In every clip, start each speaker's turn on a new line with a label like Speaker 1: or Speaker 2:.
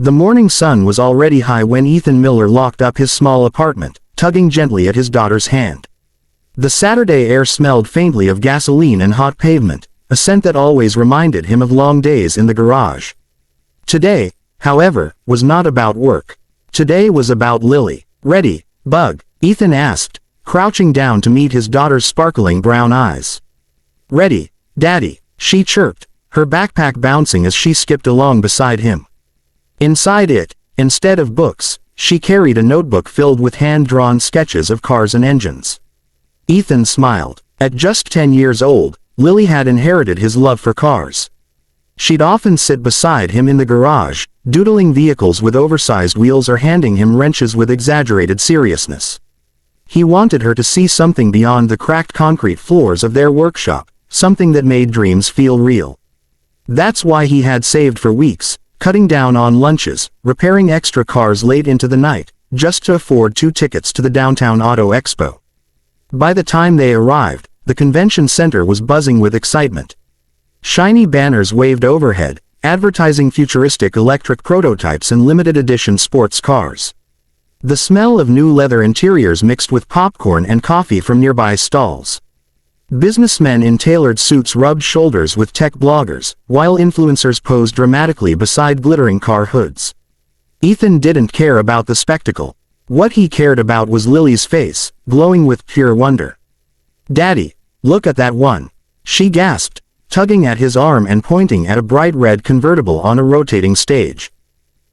Speaker 1: The morning sun was already high when Ethan Miller locked up his small apartment, tugging gently at his daughter's hand. The Saturday air smelled faintly of gasoline and hot pavement, a scent that always reminded him of long days in the garage. Today, however, was not about work. Today was about Lily. "Ready, Bug?" Ethan asked, crouching down to meet his daughter's sparkling brown eyes. "Ready, Daddy," she chirped, her backpack bouncing as she skipped along beside him. Inside it, instead of books, she carried a notebook filled with hand-drawn sketches of cars and engines. Ethan smiled. At just 10 years old, Lily had inherited his love for cars. She'd often sit beside him in the garage, doodling vehicles with oversized wheels or handing him wrenches with exaggerated seriousness. He wanted her to see something beyond the cracked concrete floors of their workshop, something that made dreams feel real. That's why he had saved for weeks, cutting down on lunches, repairing extra cars late into the night, just to afford 2 tickets to the downtown auto expo. By the time they arrived, the convention center was buzzing with excitement. Shiny banners waved overhead, advertising futuristic electric prototypes and limited edition sports cars. The smell of new leather interiors mixed with popcorn and coffee from nearby stalls. Businessmen in tailored suits rubbed shoulders with tech bloggers, while influencers posed dramatically beside glittering car hoods. Ethan didn't care about the spectacle. What he cared about was Lily's face, glowing with pure wonder. "Daddy, look at that one," she gasped, tugging at his arm and pointing at a bright red convertible on a rotating stage.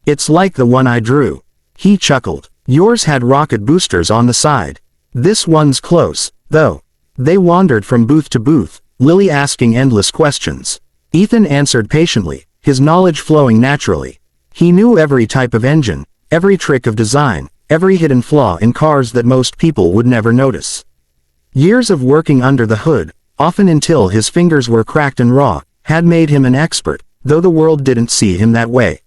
Speaker 1: "It's like the one I drew." He chuckled. "Yours had rocket boosters on the side. This one's close, though." They wandered from booth to booth, Lily asking endless questions. Ethan answered patiently, his knowledge flowing naturally. He knew every type of engine, every trick of design, every hidden flaw in cars that most people would never notice. Years of working under the hood, often until his fingers were cracked and raw, had made him an expert, though the world didn't see him that way.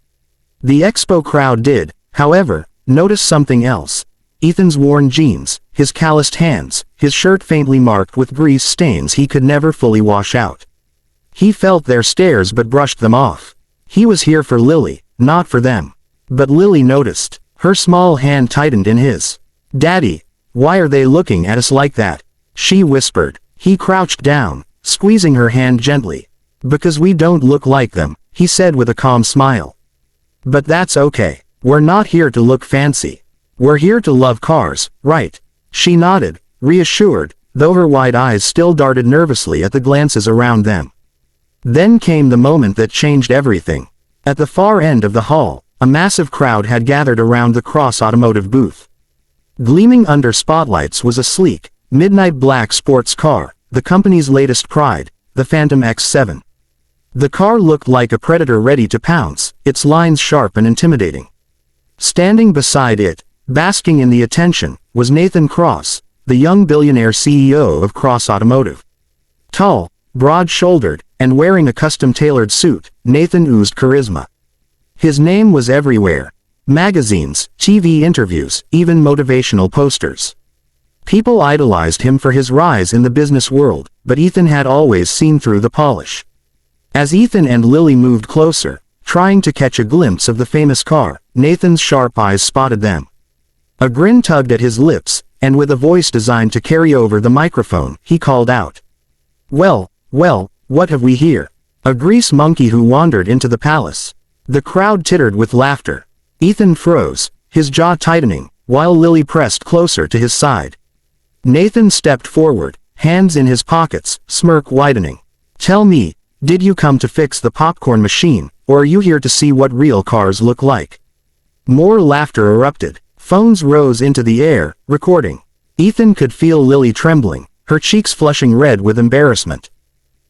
Speaker 1: The expo crowd did, however, notice something else. Ethan's worn jeans, his calloused hands, his shirt faintly marked with grease stains he could never fully wash out. He felt their stares but brushed them off. He was here for Lily, not for them. But Lily noticed. Her small hand tightened in his. "Daddy, why are they looking at us like that?" she whispered. He crouched down, squeezing her hand gently. "Because we don't look like them," he said with a calm smile. "But that's okay. We're not here to look fancy. We're here to love cars, right?" She nodded, reassured, though her wide eyes still darted nervously at the glances around them. Then came the moment that changed everything. At the far end of the hall, a massive crowd had gathered around the Cross Automotive booth. Gleaming under spotlights was a sleek, midnight black sports car, the company's latest pride, the Phantom X7. The car looked like a predator ready to pounce, its lines sharp and intimidating. Standing beside it, basking in the attention, was Nathan Cross, the young billionaire CEO of Cross Automotive. Tall, broad-shouldered, and wearing a custom-tailored suit, Nathan oozed charisma. His name was everywhere. Magazines, TV interviews, even motivational posters. People idolized him for his rise in the business world, but Ethan had always seen through the polish. As Ethan and Lily moved closer, trying to catch a glimpse of the famous car, Nathan's sharp eyes spotted them. A grin tugged at his lips, and with a voice designed to carry over the microphone, he called out. Well, what have we here? A grease monkey who wandered into the palace." The crowd tittered with laughter. Ethan froze, his jaw tightening, while Lily pressed closer to his side. Nathan stepped forward, hands in his pockets, smirk widening. "Tell me, did you come to fix the popcorn machine, or are you here to see what real cars look like?" More laughter erupted. Phones rose into the air, recording. Ethan could feel Lily trembling, her cheeks flushing red with embarrassment.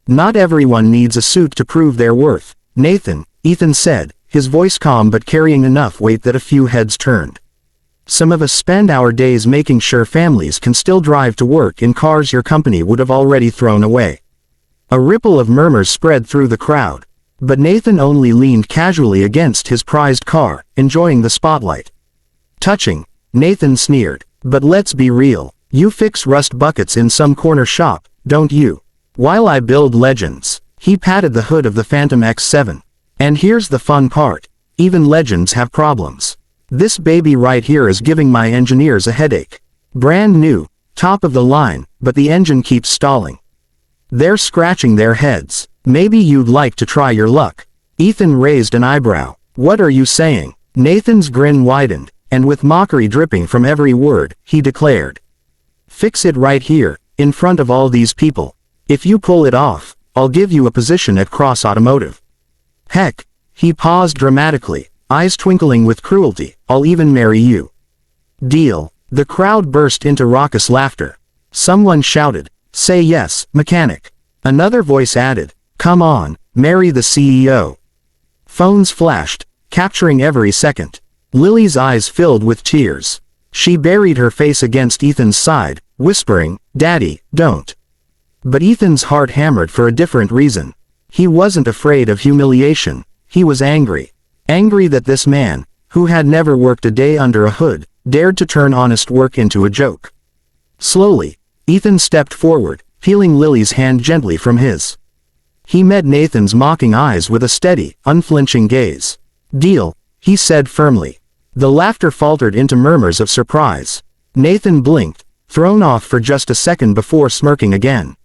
Speaker 1: "Not everyone needs a suit to prove their worth, Nathan," Ethan said, his voice calm but carrying enough weight that a few heads turned. "Some of us spend our days making sure families can still drive to work in cars your company would have already thrown away." A ripple of murmurs spread through the crowd. But Nathan only leaned casually against his prized car, enjoying the spotlight. Touching, Nathan sneered. "But let's be real, you fix rust buckets in some corner shop, don't you? While I build legends." He patted the hood of the Phantom X7. "And here's the fun part. even legends have problems. This baby right here is giving my engineers a headache. Brand new, top of the line, but the engine keeps stalling. They're scratching their heads. Maybe you'd like to try your luck. Ethan raised an eyebrow. What are you saying? Nathan's grin widened, and with mockery dripping from every word, he declared. Fix it right here, in front of all these people. If you pull it off, I'll give you a position at Cross Automotive. Heck, he paused dramatically, eyes twinkling with cruelty, I'll even marry you. Deal. The crowd burst into raucous laughter. Someone shouted, say yes, mechanic. Another voice added, come on, marry the CEO. Phones flashed, capturing every second. Lily's eyes filled with tears. She buried her face against Ethan's side, whispering, Daddy, don't. But Ethan's heart hammered for a different reason. He wasn't afraid of humiliation, he was angry. Angry that this man, who had never worked a day under a hood, dared to turn honest work into a joke. Slowly, Ethan stepped forward, peeling Lily's hand gently from his. He met Nathan's mocking eyes with a steady, unflinching gaze. Deal, he said firmly. The laughter faltered into murmurs of surprise. Nathan blinked, thrown off for just a second before smirking again.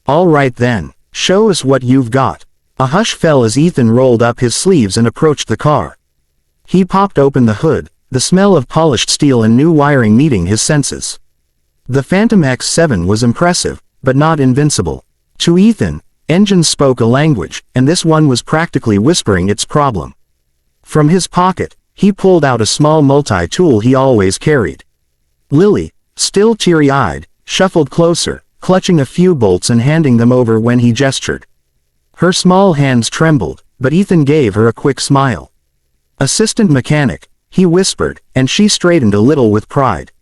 Speaker 1: All right then, show us what you've got. A hush fell as Ethan rolled up his sleeves and approached the car. He popped open the hood, the smell of polished steel and new wiring meeting his senses. The Phantom X7 was impressive, but not invincible. To Ethan, engines spoke a language, and this one was practically whispering its problem. From his pocket, he pulled out a small multi-tool he always carried. Lily, still teary-eyed, shuffled closer, clutching a few bolts and handing them over when he gestured. Her small hands trembled, but Ethan gave her a quick smile. Assistant mechanic, he whispered, and she straightened a little with pride.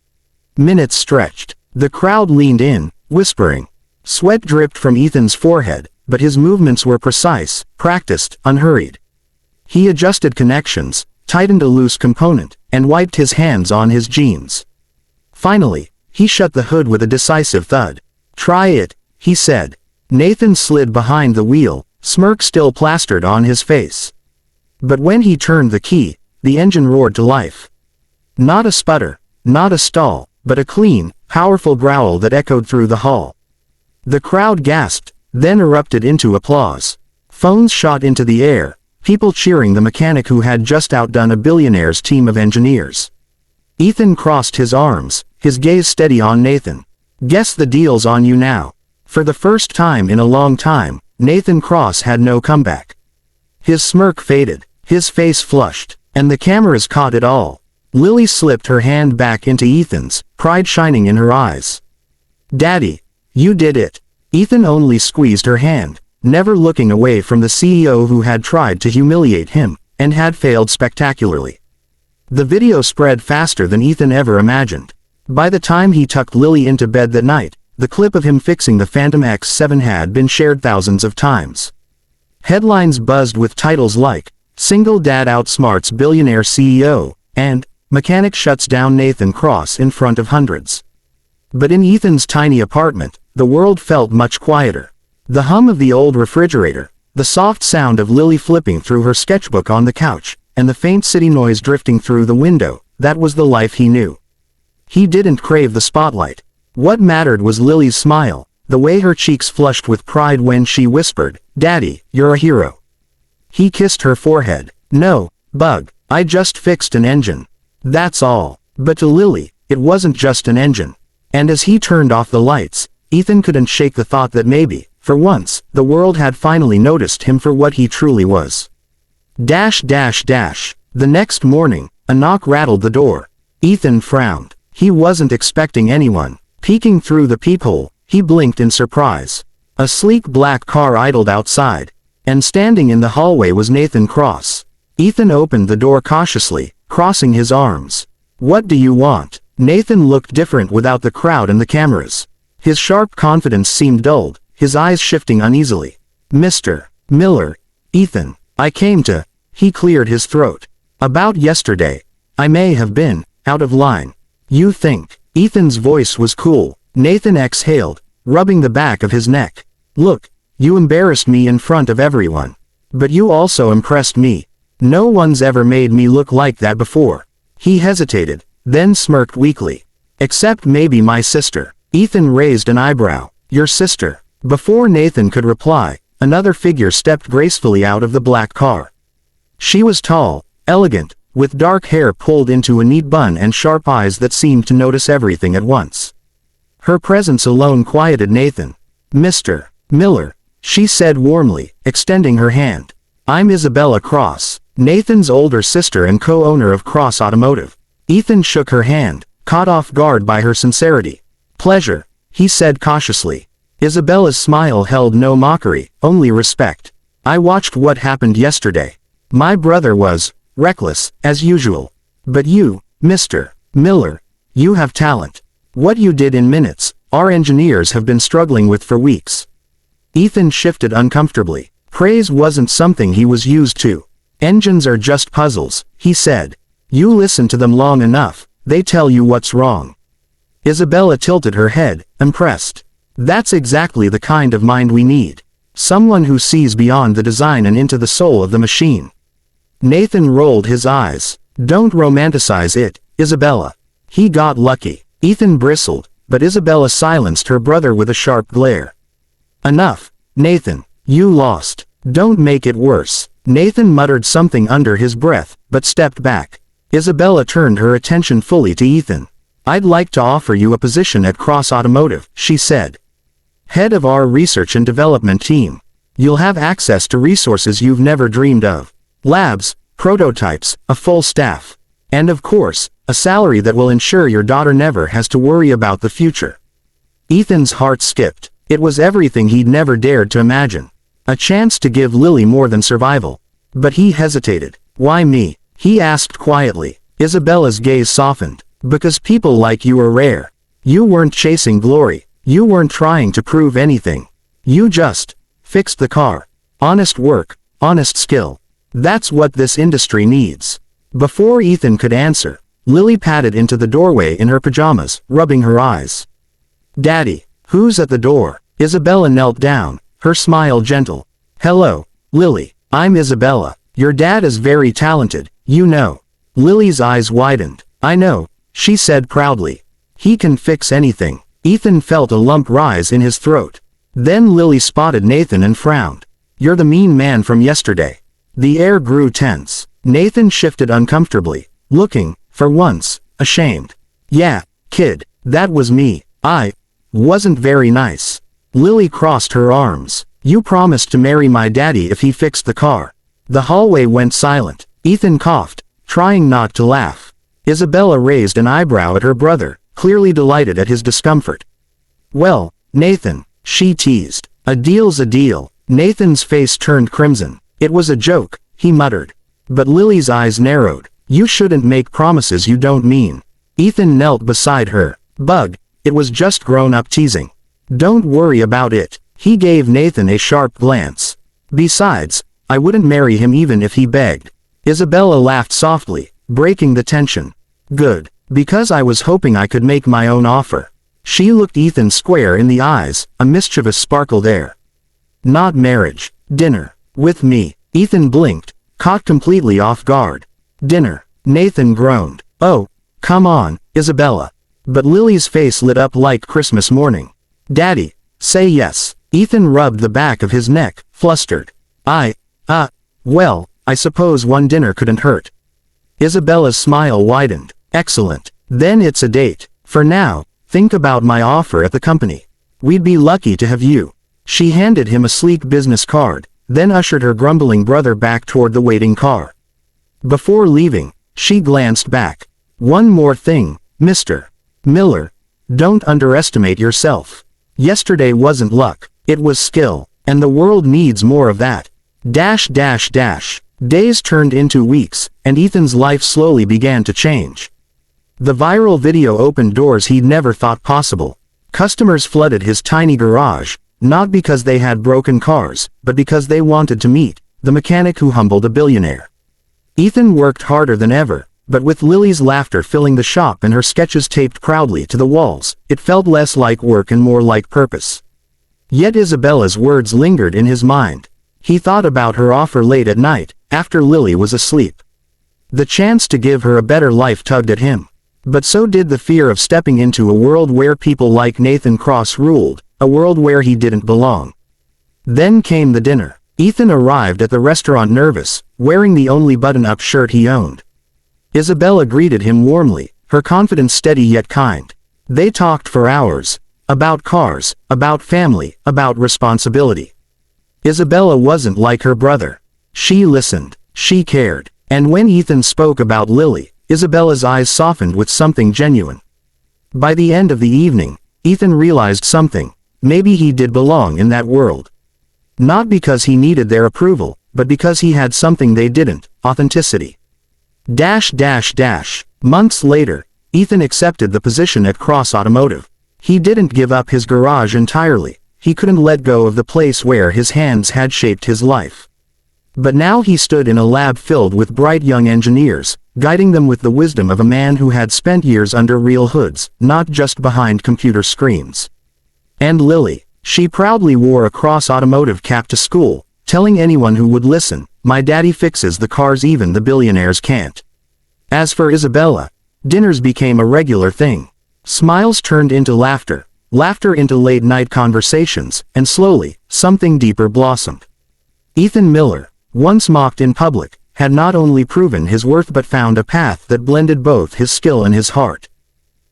Speaker 1: Minutes stretched. The crowd leaned in, whispering. Sweat dripped from Ethan's forehead, but his movements were precise, practiced, unhurried. He adjusted connections, tightened a loose component, and wiped his hands on his jeans. Finally, he shut the hood with a decisive thud. Try it, he said. Nathan slid behind the wheel, smirk still plastered on his face. But when he turned the key, the engine roared to life. Not a sputter, not a stall, but a clean, powerful growl that echoed through the hall. The crowd gasped, then erupted into applause. Phones shot into the air, people cheering the mechanic who had just outdone a billionaire's team of engineers. Ethan crossed his arms, his gaze steady on Nathan. Guess the deal's on you now. For the first time in a long time, Nathan Cross had no comeback. His smirk faded, his face flushed, and the cameras caught it all. Lily slipped her hand back into Ethan's, pride shining in her eyes. Daddy, you did it. Ethan only squeezed her hand, never looking away from the CEO who had tried to humiliate him, and had failed spectacularly. The video spread faster than Ethan ever imagined. By the time he tucked Lily into bed that night, the clip of him fixing the Phantom X7 had been shared thousands of times. Headlines buzzed with titles like, Single Dad Outsmarts Billionaire CEO, and, Mechanic Shuts Down Nathan Cross in front of hundreds. But in Ethan's tiny apartment, the world felt much quieter. The hum of the old refrigerator, the soft sound of Lily flipping through her sketchbook on the couch, and the faint city noise drifting through the window, that was the life he knew. He didn't crave the spotlight. What mattered was Lily's smile, the way her cheeks flushed with pride when she whispered, Daddy, you're a hero. He kissed her forehead. No, bug, I just fixed an engine. That's all. But to Lily, it wasn't just an engine. And as he turned off the lights, Ethan couldn't shake the thought that maybe, for once, the world had finally noticed him for what he truly was. The next morning, a knock rattled the door. Ethan frowned. He wasn't expecting anyone. Peeking through the peephole, he blinked in surprise. A sleek black car idled outside, and standing in the hallway was Nathan Cross. Ethan opened the door cautiously, crossing his arms. What do you want? Nathan looked different without the crowd and the cameras. His sharp confidence seemed dulled, his eyes shifting uneasily. Mr. Miller, Ethan, I came to, he cleared his throat. About yesterday. I may have been, out of line. You think? Ethan's voice was cool. Nathan exhaled, rubbing the back of his neck. Look, you embarrassed me in front of everyone. But you also impressed me. No one's ever made me look like that before. He hesitated, then smirked weakly. Except maybe my sister. Ethan raised an eyebrow. Your sister. Before Nathan could reply, another figure stepped gracefully out of the black car. She was tall, elegant, with dark hair pulled into a neat bun and sharp eyes that seemed to notice everything at once. Her presence alone quieted Nathan. Mr. Miller, she said warmly, extending her hand. I'm Isabella Cross, Nathan's older sister and co-owner of Cross Automotive. Ethan shook her hand, caught off guard by her sincerity. Pleasure, he said cautiously. Isabella's smile held no mockery, only respect. I watched what happened yesterday. My brother was reckless, as usual. But you, Mr. Miller, you have talent. What you did in minutes, our engineers have been struggling with for weeks. Ethan shifted uncomfortably. Praise wasn't something he was used to. Engines are just puzzles, he said. You listen to them long enough, they tell you what's wrong. Isabella tilted her head, impressed. That's exactly the kind of mind we need. Someone who sees beyond the design and into the soul of the machine. Nathan rolled his eyes. Don't romanticize it, Isabella. He got lucky. Ethan bristled, but Isabella silenced her brother with a sharp glare. Enough, Nathan. You lost. Don't make it worse. Nathan muttered something under his breath, but stepped back. Isabella turned her attention fully to Ethan. I'd like to offer you a position at Cross Automotive, she said. Head of our research and development team. You'll have access to resources you've never dreamed of. Labs, prototypes, a full staff. And of course, a salary that will ensure your daughter never has to worry about the future. Ethan's heart skipped. It was everything he'd never dared to imagine. A chance to give Lily more than survival. But he hesitated. Why me? He asked quietly. Isabella's gaze softened. Because people like you are rare. You weren't chasing glory. You weren't trying to prove anything. You just fixed the car. Honest work, honest skill. That's what this industry needs. Before Ethan could answer, Lily padded into the doorway in her pajamas, rubbing her eyes. Daddy, who's at the door? Isabella knelt down, her smile gentle. Hello, Lily. I'm Isabella. Your dad is very talented, you know. Lily's eyes widened. I know, she said proudly. He can fix anything. Ethan felt a lump rise in his throat. Then Lily spotted Nathan and frowned. You're the mean man from yesterday. The air grew tense. Nathan shifted uncomfortably, looking, for once, ashamed. Yeah, kid, that was me. I wasn't very nice. Lily crossed her arms. You promised to marry my daddy if he fixed the car. The hallway went silent. Ethan coughed, trying not to laugh. Isabella raised an eyebrow at her brother, clearly delighted at his discomfort. Well, Nathan, she teased. A deal's a deal. Nathan's face turned crimson. It was a joke, he muttered. But Lily's eyes narrowed. You shouldn't make promises you don't mean. Ethan knelt beside her. Bug, it was just grown-up teasing. Don't worry about it. He gave Nathan a sharp glance. Besides, I wouldn't marry him even if he begged. Isabella laughed softly, breaking the tension. Good, because I was hoping I could make my own offer. She looked Ethan square in the eyes, a mischievous sparkle there. Not marriage. Dinner. With me. Ethan blinked, caught completely off guard. Dinner. Nathan groaned. Oh, come on, Isabella. But Lily's face lit up like Christmas morning. Daddy, say yes. Ethan rubbed the back of his neck, flustered. Well, I suppose one dinner couldn't hurt. Isabella's smile widened. Excellent. Then it's a date. For now, think about my offer at the company. We'd be lucky to have you. She handed him a sleek business card, then ushered her grumbling brother back toward the waiting car. Before leaving, she glanced back. One more thing, Mr. Miller. Don't underestimate yourself. Yesterday wasn't luck, it was skill, and the world needs more of that. Days turned into weeks, and Ethan's life slowly began to change. The viral video opened doors he'd never thought possible. Customers flooded his tiny garage, not because they had broken cars, but because they wanted to meet the mechanic who humbled a billionaire. Ethan worked harder than ever, but with Lily's laughter filling the shop and her sketches taped proudly to the walls, it felt less like work and more like purpose. Yet Isabella's words lingered in his mind. He thought about her offer late at night, after Lily was asleep. The chance to give her a better life tugged at him. But so did the fear of stepping into a world where people like Nathan Cross ruled, a world where he didn't belong. Then came the dinner. Ethan arrived at the restaurant nervous, wearing the only button-up shirt he owned. Isabella greeted him warmly, her confidence steady yet kind. They talked for hours. About cars, about family, about responsibility. Isabella wasn't like her brother. She listened. She cared. And when Ethan spoke about Lily, Isabella's eyes softened with something genuine. By the end of the evening, Ethan realized something. Maybe he did belong in that world. Not because he needed their approval, but because he had something they didn't, authenticity. Months later, Ethan accepted the position at Cross Automotive. He didn't give up his garage entirely. He couldn't let go of the place where his hands had shaped his life. But now he stood in a lab filled with bright young engineers, guiding them with the wisdom of a man who had spent years under real hoods, not just behind computer screens. And Lily, she proudly wore a Cross Automotive cap to school, telling anyone who would listen, "My daddy fixes the cars even the billionaires can't." As for Isabella, dinners became a regular thing. Smiles turned into laughter, laughter into late-night conversations, and slowly, something deeper blossomed. Ethan Miller, once mocked in public, had not only proven his worth but found a path that blended both his skill and his heart.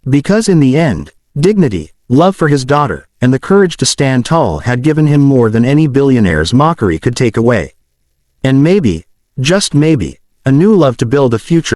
Speaker 1: Because in the end, dignity, love for his daughter, and the courage to stand tall had given him more than any billionaire's mockery could take away. And maybe, just maybe, a new love to build a future